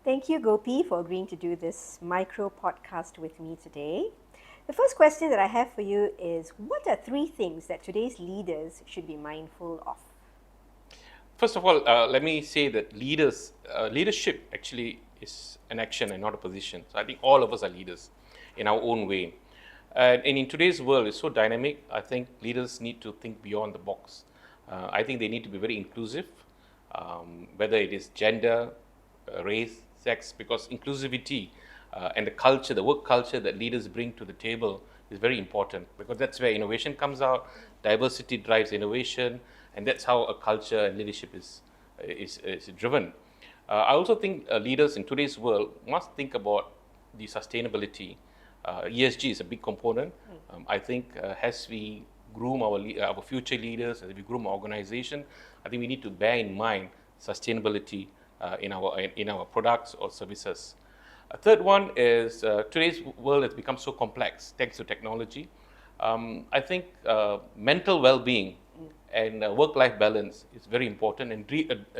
Thank you, Gopi, for agreeing to do this micro podcast with me today. The first question that I have for you is, what are three things that today's leaders should be mindful of? First of all, let me say that leadership actually is an action and not a position. So I think all of us are leaders in our own way. And in today's world, it's so dynamic. I think leaders need to think beyond the box. I think they need to be very inclusive, whether it is gender, race, sex, because inclusivity and the culture, the work culture that leaders bring to the table is very important, because that's where innovation comes out. Diversity drives innovation, and that's how a culture and leadership is driven. I also think leaders in today's world must think about the sustainability. ESG is a big component. I think as we groom our future leaders, as we groom our organization, I think we need to bear in mind sustainability in our products or services. A third one is today's world has become so complex thanks to technology. I think mental well-being and work-life balance is very important, and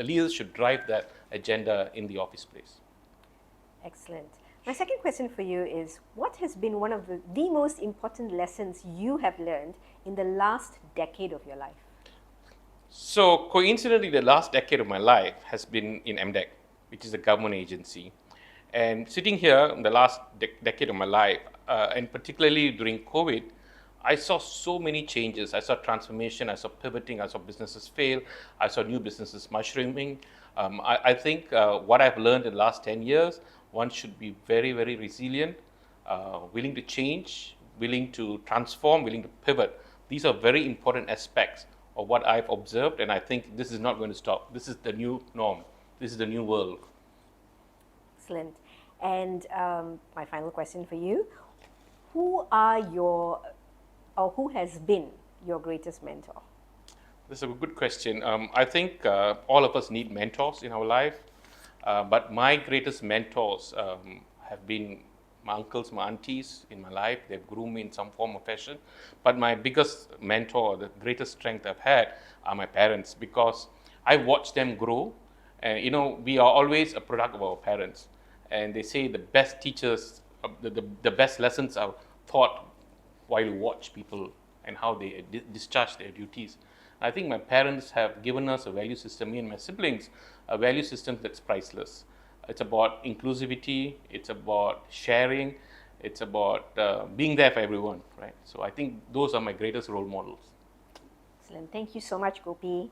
leaders should drive that agenda in the office place. Excellent. My second question for you is, what has been one of the most important lessons you have learned in the last decade of your life? So coincidentally, the last decade of my life has been in MDEC, which is a government agency. And sitting here in the last decade of my life, and particularly during COVID, I saw so many changes. I saw transformation, I saw pivoting, I saw businesses fail, I saw new businesses mushrooming. I think what I've learned in the last 10 years, one should be very, very resilient, willing to change, willing to transform, willing to pivot. These are very important aspects of what I've observed, and I think this is not going to stop. This is the new norm. This is the new world. Excellent. And my final question for you, who has been your greatest mentor? This is a good question. I think all of us need mentors in our life, but my greatest mentors have been my uncles, my aunties in my life. They've groomed me in some form or fashion. But my biggest mentor, the greatest strength I've had, are my parents, because I watched them grow. And we are always a product of our parents. And they say the best teachers, the best lessons are taught while you watch people and how they discharge their duties. I think my parents have given us a value system, me and my siblings, a value system that's priceless. It's about inclusivity, it's about sharing, it's about being there for everyone, right? So I think those are my greatest role models. Excellent. Thank you so much, Gopi.